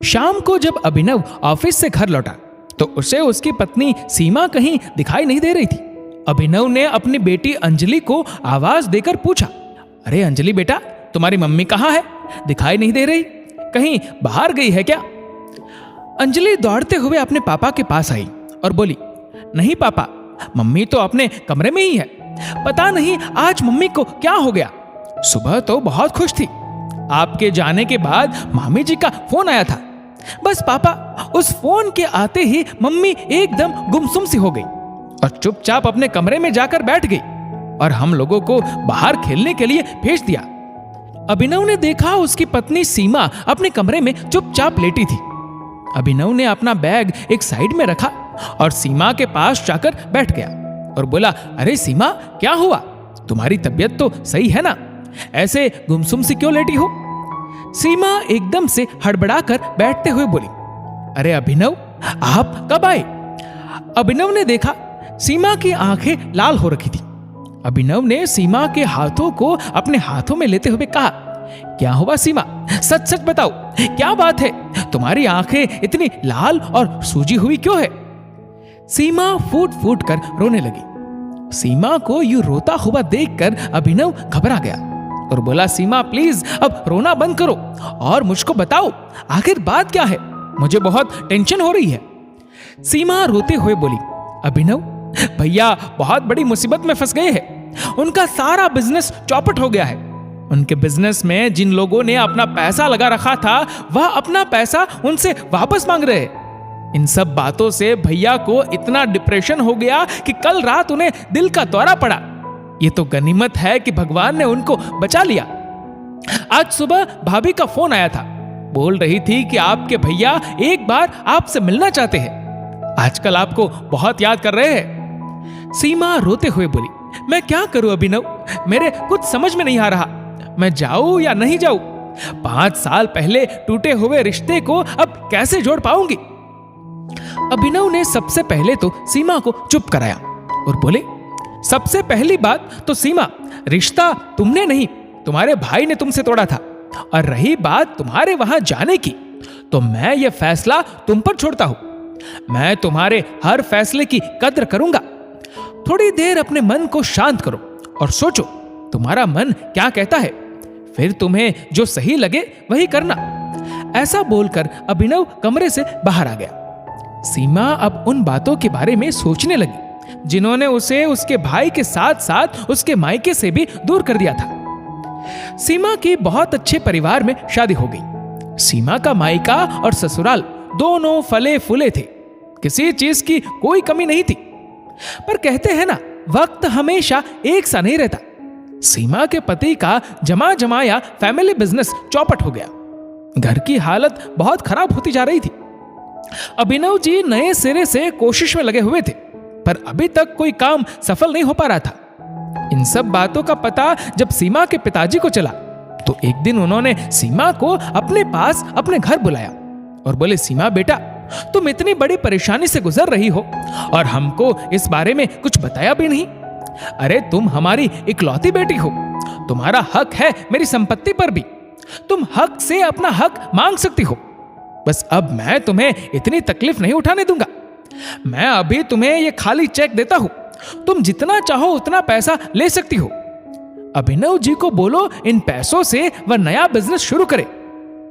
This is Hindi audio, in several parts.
शाम को जब अभिनव ऑफिस से घर लौटा तो उसे उसकी पत्नी सीमा कहीं दिखाई नहीं दे रही थी। अभिनव ने अपनी बेटी अंजलि को आवाज देकर पूछा, अरे अंजलि बेटा, तुम्हारी मम्मी कहाँ है? दिखाई नहीं दे रही, कहीं बाहर गई है क्या? अंजलि दौड़ते हुए अपने पापा के पास आई और बोली, नहीं पापा, मम्मी तो अपने कमरे में ही है। पता नहीं आज मम्मी को क्या हो गया। सुबह तो बहुत खुश थी, आपके जाने के बाद मामी जी का फोन आया था। बस पापा, उस फोन के आते ही मम्मी एकदम गुमसुम सी हो गई और चुपचाप अपने कमरे में जाकर बैठ गई और हम लोगों को बाहर खेलने के लिए भेज दिया। अभिनव ने देखा उसकी पत्नी सीमा अपने कमरे में चुपचाप लेटी थी। अभिनव ने अपना बैग एक साइड में रखा और सीमा के पास जाकर बैठ गया और बोला, अरे सीमा, क्या हुआ? तुम्हारी तबीयत तो सही है ना? ऐसे गुमसुम सी क्यों लेटी हो? सीमा एकदम से हड़बड़ाकर बैठते हुए बोली, अरे अभिनव, आप कब आए? अभिनव ने देखा सीमा की आंखें लाल हो रखी थी। अभिनव ने सीमा के हाथों को अपने हाथों में लेते हुए कहा, क्या हुआ सीमा? सच सच बताओ, क्या बात है? तुम्हारी आंखें इतनी लाल और सूजी हुई क्यों है? सीमा फूट फूट कर रोने लगी। सीमा को यूं रोता हुआ देखकर अभिनव घबरा गया और बोला, सीमा प्लीज अब रोना बंद करो और मुझको बताओ आखिर बात क्या है, मुझे बहुत टेंशन हो रही है। सीमा रोते हुए बोली, अभिनव भैया बहुत बड़ी मुसीबत में फंस गए हैं। उनका सारा बिजनेस चौपट हो गया है। उनके बिजनेस में जिन लोगों ने अपना पैसा लगा रखा था वह अपना पैसा उनसे वापस मांग रहे हैं। इन सब बातों से भैया को इतना डिप्रेशन हो गया कि कल रात उन्हें दिल का दौरा पड़ा। ये तो गनीमत है कि भगवान ने उनको बचा लिया। आज सुबह भाभी का फोन आया था, बोल रही थी कि आपके भैया एक बार आपसे मिलना चाहते हैं। आजकल आपको बहुत याद कर रहे हैं। सीमा रोते हुए बोली, मैं क्या करूं अभिनव, मेरे कुछ समझ में नहीं आ रहा। मैं जाऊं या नहीं जाऊं? 5 साल पहले टूटे हुए रिश्ते को अब कैसे जोड़ पाऊंगी? अभिनव ने सबसे पहले तो सीमा को चुप कराया और बोले, सबसे पहली बात तो सीमा, रिश्ता तुमने नहीं, तुम्हारे भाई ने तुमसे तोड़ा था। और रही बात तुम्हारे वहां जाने की, तो मैं यह फैसला तुम पर छोड़ता हूं। मैं तुम्हारे हर फैसले की कद्र करूंगा। थोड़ी देर अपने मन को शांत करो और सोचो तुम्हारा मन क्या कहता है, फिर तुम्हें जो सही लगे वही करना। ऐसा बोलकर अभिनव कमरे से बाहर आ गया। सीमा अब उन बातों के बारे में सोचने लगी जिन्होंने उसे उसके भाई के साथ साथ उसके मायके से भी दूर कर दिया था। सीमा की बहुत अच्छे परिवार में शादी हो गई। सीमा का मायका और ससुराल दोनों फले फूले थे, किसी चीज की कोई कमी नहीं थी। पर कहते हैं ना, वक्त हमेशा एक सा नहीं रहता। सीमा के पति का जमा जमाया फैमिली बिजनेस चौपट हो गया। घर की हालत बहुत खराब होती जा रही थी। अभिनव जी नए सिरे से कोशिश में लगे हुए थे, पर अभी तक कोई काम सफल नहीं हो पा रहा था। इन सब बातों का पता जब सीमा के पिताजी को चला तो एक दिन उन्होंने सीमा को अपने पास अपने घर बुलाया और बोले, सीमा बेटा, तुम इतनी बड़ी परेशानी से गुजर रही हो और हमको इस बारे में कुछ बताया भी नहीं। अरे तुम हमारी इकलौती बेटी हो, तुम्हारा हक है मेरी संपत्ति पर भी। तुम हक से अपना हक मांग सकती हो। बस अब मैं तुम्हें इतनी तकलीफ नहीं उठाने दूंगा। मैं अभी तुम्हें ये खाली चेक देता हूं, तुम जितना चाहो उतना पैसा ले सकती हो। अभिनव जी को बोलो इन पैसों से वह नया बिजनेस शुरू करे।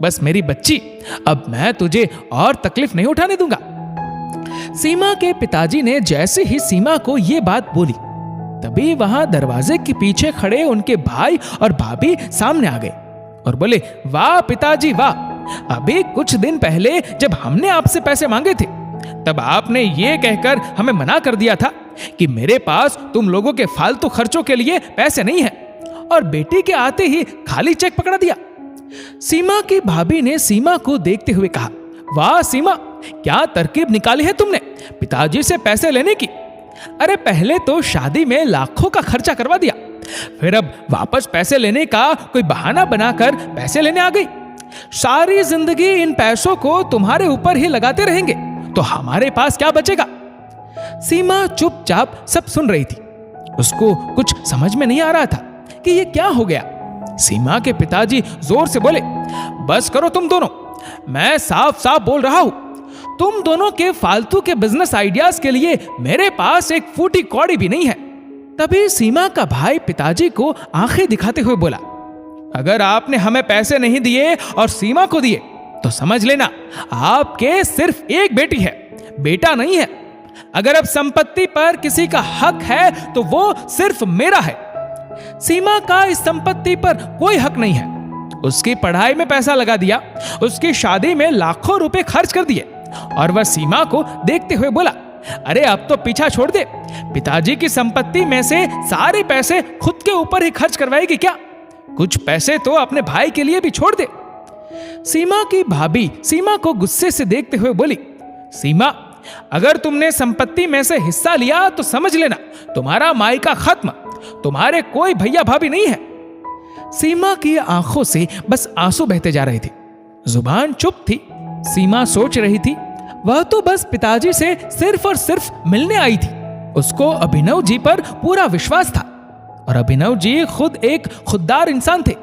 बस मेरी बच्ची, अब मैं तुझे और तकलीफ नहीं उठाने दूंगा। सीमा के पिताजी ने जैसे ही सीमा को यह बात बोली, तभी वहां दरवाजे के पीछे खड़े उनके भाई और भाभी सामने आ गए और बोले, वाह पिताजी वाह, अभी कुछ दिन पहले जब हमने आपसे पैसे मांगे थे तब आपने ये कहकर हमें मना कर दिया था कि मेरे पास तुम लोगों के फालतू खर्चों के लिए पैसे नहीं है, और बेटी के आते ही खाली चेक पकड़ा दिया। सीमा की भाभी ने सीमा को देखते हुए कहा, वाह सीमा, क्या तरकीब निकाली है तुमने पिताजी से पैसे लेने की। अरे पहले तो शादी में लाखों का खर्चा करवा दिया, फिर अब वापस पैसे लेने का कोई बहाना बनाकर पैसे लेने आ गई। सारी जिंदगी इन पैसों को तुम्हारे ऊपर ही लगाते रहेंगे तो हमारे पास क्या बचेगा। सीमा चुपचाप सब सुन रही थी। उसको कुछ समझ में नहीं आ रहा था कि ये क्या हो गया। सीमा के पिताजी जोर से बोले, बस करो तुम दोनों, मैं साफ साफ बोल रहा हूं, तुम दोनों के फालतू के बिजनेस आइडियाज के लिए मेरे पास एक फूटी कौड़ी भी नहीं है। तभी सीमा का भाई पिताजी को आंखें दिखाते हुए बोला, अगर आपने हमें पैसे नहीं दिए और सीमा को दिए तो समझ लेना आपके सिर्फ एक बेटी है, बेटा नहीं है। अगर अब संपत्ति पर किसी का हक है तो वो सिर्फ मेरा है। सीमा का इस संपत्ति पर कोई हक नहीं है। उसकी पढ़ाई में पैसा लगा दिया, उसकी शादी में लाखों रुपए खर्च कर दिए। और वह सीमा को देखते हुए बोला, अरे अब तो पीछा छोड़ दे, पिताजी की संपत्ति में से सारे पैसे खुद के ऊपर ही खर्च करवाएगी क्या? कुछ पैसे तो अपने भाई के लिए भी छोड़ दे। सीमा की भाभी सीमा को गुस्से से देखते हुए बोली, सीमा, अगर तुमने संपत्ति में से हिस्सा लिया तो समझ लेना तुम्हारा मायका खत्म, तुम्हारे कोई भैया भाभी नहीं है। सीमा की आंखों से बस आंसू बहते जा रहे थे, जुबान चुप थी। सीमा सोच रही थी, वह तो बस पिताजी से सिर्फ और सिर्फ मिलने आई थी। उसको अभिनव जी पर पूरा विश्वास था और अभिनव जी खुद एक खुददार इंसान थे।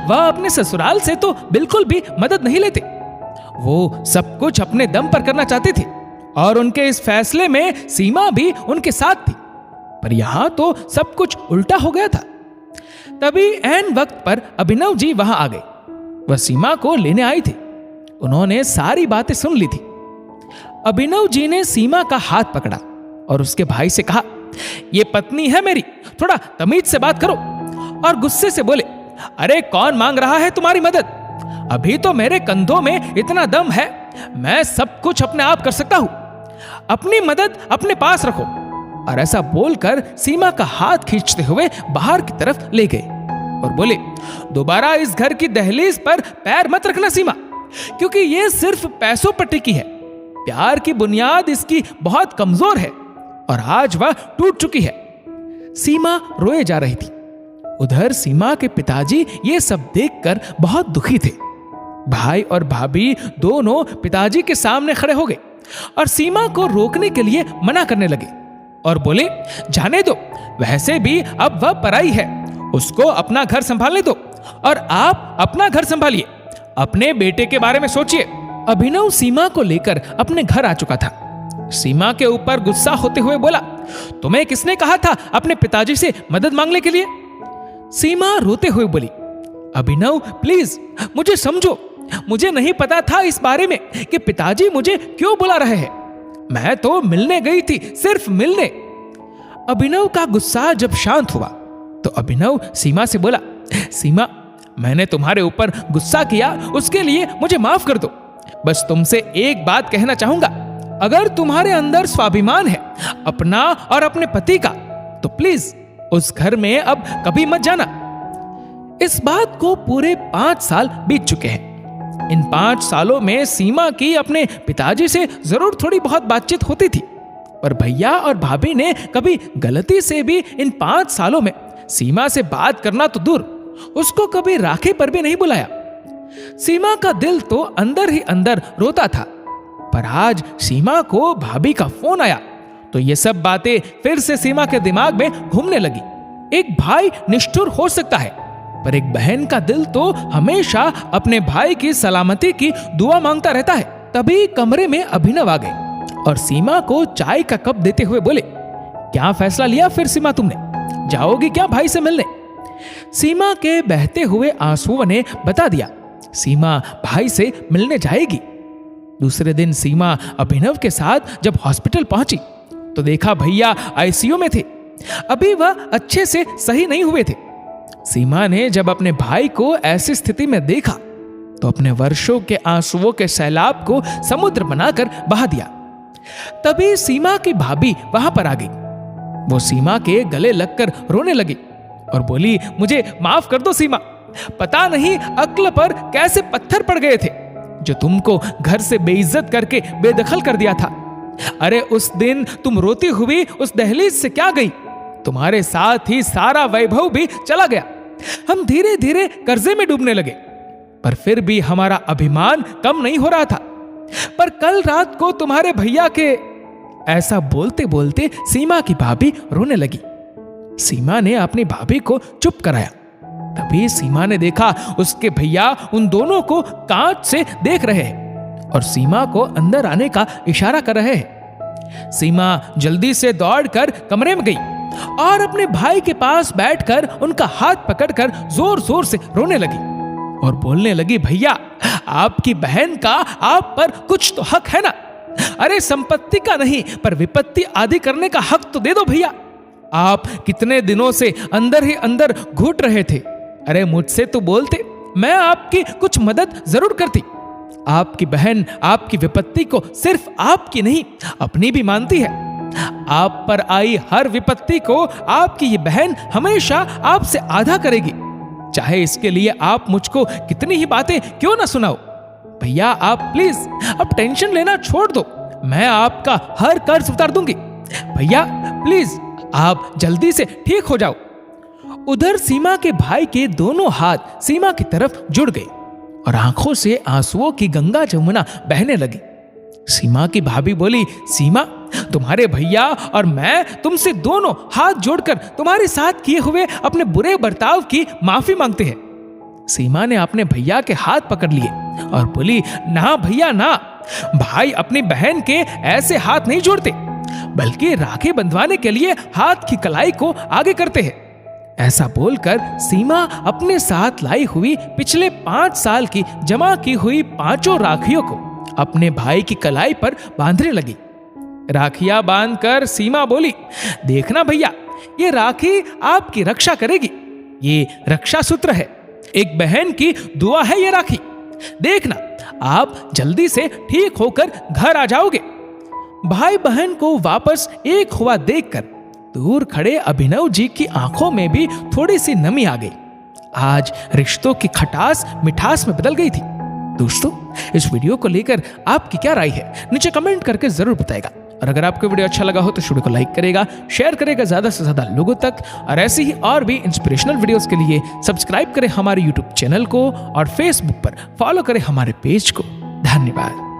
वह अपने ससुराल से तो बिल्कुल भी मदद नहीं लेते। वो सब कुछ अपने दम पर करना चाहते थे और उनके इस फैसले में सीमा भी उनके साथ थी। पर यहां तो सब कुछ उल्टा हो गया था। तभी ऐन वक्त पर अभिनव जी वहां आ गए। वह सीमा को लेने आई थी। उन्होंने सारी बातें सुन ली थी। अभिनव जी ने सीमा का हाथ पकड़ा और उसके भाई से कहा, ये पत्नी है मेरी, थोड़ा तमीज से बात करो। और गुस्से से बोले, अरे कौन मांग रहा है तुम्हारी मदद? अभी तो मेरे कंधों में इतना दम है, मैं सब कुछ अपने आप कर सकता हूं। अपनी मदद अपने पास रखो। और ऐसा बोलकर सीमा का हाथ खींचते हुए बाहर की तरफ ले गए और बोले, दोबारा इस घर की दहलीज पर पैर मत रखना सीमा, क्योंकि ये सिर्फ पैसों पर टिकी है। प्यार की बुनियाद इसकी बहुत कमजोर है और आज वह टूट चुकी है। सीमा रोए जा रही थी। उधर सीमा के पिताजी ये सब देखकर बहुत दुखी थे। भाई और भाभी दोनों पिताजी के सामने खड़े हो गए और सीमा को रोकने के लिए मना करने लगे और बोले, जाने दो, वैसे भी अब वह पराई है, उसको अपना घर संभालने दो और आप अपना घर संभालिए, अपने बेटे के बारे में सोचिए। अभिनव सीमा को लेकर अपने घर आ चुका था। सीमा के ऊपर गुस्सा होते हुए बोला, तुम्हें किसने कहा था अपने पिताजी से मदद मांगने के लिए? सीमा रोते हुए बोली, अभिनव प्लीज मुझे समझो, मुझे नहीं पता था इस बारे में कि पिताजी मुझे क्यों बुला रहे हैं। मैं तो मिलने गई थी, सिर्फ मिलने। अभिनव का गुस्सा जब शांत हुआ तो अभिनव सीमा से बोला, सीमा, मैंने तुम्हारे ऊपर गुस्सा किया, उसके लिए मुझे माफ कर दो। बस तुमसे एक बात कहना चाहूंगा, अगर तुम्हारे अंदर स्वाभिमान है अपना और अपने पति का, तो प्लीज उस घर में अब कभी मत जाना। इस बात को पूरे 5 साल बीत चुके हैं। इन 5 सालों में सीमा की अपने पिताजी से जरूर थोड़ी बहुत बातचीत होती थी, पर भैया और भाभी ने कभी गलती से भी इन 5 सालों में सीमा से बात करना तो दूर, उसको कभी राखी पर भी नहीं बुलाया। सीमा का दिल तो अंदर ही अंदर रोता था। पर आज सीमा को भाभी का फोन आया तो ये सब बातें फिर से सीमा के दिमाग में घूमने लगी। एक भाई निष्ठुर हो सकता है, पर एक बहन का दिल तो हमेशा अपने भाई की सलामती की दुआ मांगता रहता है। तभी कमरे में अभिनव आ गए और सीमा को चाय का कप देते हुए बोले, क्या फैसला लिया फिर सीमा तुमने? जाओगी क्या भाई से मिलने? सीमा के बहते हुए आंसुओं ने बता दिया, सीमा भाई से मिलने जाएगी। दूसरे दिन सीमा अभिनव के साथ जब हॉस्पिटल पहुंची तो देखा भैया आईसीयू में थे। अभी वह अच्छे से सही नहीं हुए थे। सीमा ने जब अपने भाई को ऐसी स्थिति में देखा तो अपने वर्षों के आंसुओं के सैलाब को समुद्र बनाकर बहा दिया। तभी सीमा की भाभी वहां पर आ गई। वो सीमा के गले लगकर रोने लगी और बोली, मुझे माफ कर दो सीमा, पता नहीं अक्ल पर कैसे पत्थर पड़ गए थे जो तुमको घर से बेइज्जत करके बेदखल कर दिया था। अरे उस दिन तुम रोती हुई उस दहलीज से क्या गई? तुम्हारे साथ ही सारा वैभव भी चला गया। हम धीरे धीरे कर्जे में डूबने लगे, पर फिर भी हमारा अभिमान कम नहीं हो रहा था। पर कल रात को तुम्हारे भैया के, ऐसा बोलते बोलते सीमा की भाभी रोने लगी। सीमा ने अपनी भाभी को चुप कराया तभी सीमा ने देखा उसके भैया उन दोनों को कांच से देख रहे हैं और सीमा को अंदर आने का इशारा कर रहे हैं। सीमा जल्दी से दौड़कर कमरे में गई और अपने भाई के पास बैठकर उनका हाथ पकड़कर जोर जोर से रोने लगी और बोलने लगी, भैया आपकी बहन का आप पर कुछ तो हक है ना। अरे संपत्ति का नहीं पर विपत्ति आदि करने का हक तो दे दो भैया। आप कितने दिनों से अंदर ही अंदर घुट रहे थे। अरे मुझसे तो बोलते, मैं आपकी कुछ मदद जरूर करती। आपकी बहन आपकी विपत्ति को सिर्फ आपकी नहीं अपनी भी मानती है। आप पर आई हर विपत्ति को आपकी ये बहन हमेशा आपसे आधा करेगी, चाहे इसके लिए आप मुझको कितनी ही बातें क्यों ना सुनाओ। भैया आप प्लीज अब टेंशन लेना छोड़ दो, मैं आपका हर कर्ज उतार दूंगी। भैया प्लीज आप जल्दी से ठीक हो जाओ। उधर सीमा के भाई के दोनों हाथ सीमा की तरफ जुड़ गए और आंखों से आंसुओं की गंगा जमुना बहने लगी। सीमा की भाभी बोली, सीमा तुम्हारे भैया और मैं तुमसे दोनों हाथ जोड़कर तुम्हारे साथ किए हुए अपने बुरे बर्ताव की माफी मांगते हैं। सीमा ने अपने भैया के हाथ पकड़ लिए और बोली, ना भैया ना, भाई अपनी बहन के ऐसे हाथ नहीं जोड़ते, बल्कि राखी बंधवाने के लिए हाथ की कलाई को आगे करते हैं। ऐसा बोलकर सीमा अपने साथ लाई हुई पिछले 5 साल की जमा की हुई 5 राखियों को अपने भाई की कलाई पर बांधने लगी। राखियां बांधकर सीमा बोली, देखना भैया ये राखी आपकी रक्षा करेगी, ये रक्षा सूत्र है, एक बहन की दुआ है ये राखी। देखना आप जल्दी से ठीक होकर घर आ जाओगे। भाई बहन को वापस एक हुआ देखकर दूर खड़े अभिनव जी की आंखों में भी थोड़ी सी नमी आ गई। आज रिश्तों की खटास मिठास में बदल गई थी। दोस्तों इस वीडियो को लेकर आपकी क्या राय है नीचे कमेंट करके जरूर बताएगा। और अगर आपको वीडियो अच्छा लगा हो तो वीडियो को लाइक करेगा, शेयर करेगा ज्यादा से ज्यादा लोगों तक। और ऐसी ही और भी इंस्पिरेशनल वीडियोस के लिए सब्सक्राइब करें हमारे यूट्यूब चैनल को और फेसबुक पर फॉलो करें हमारे पेज को। धन्यवाद।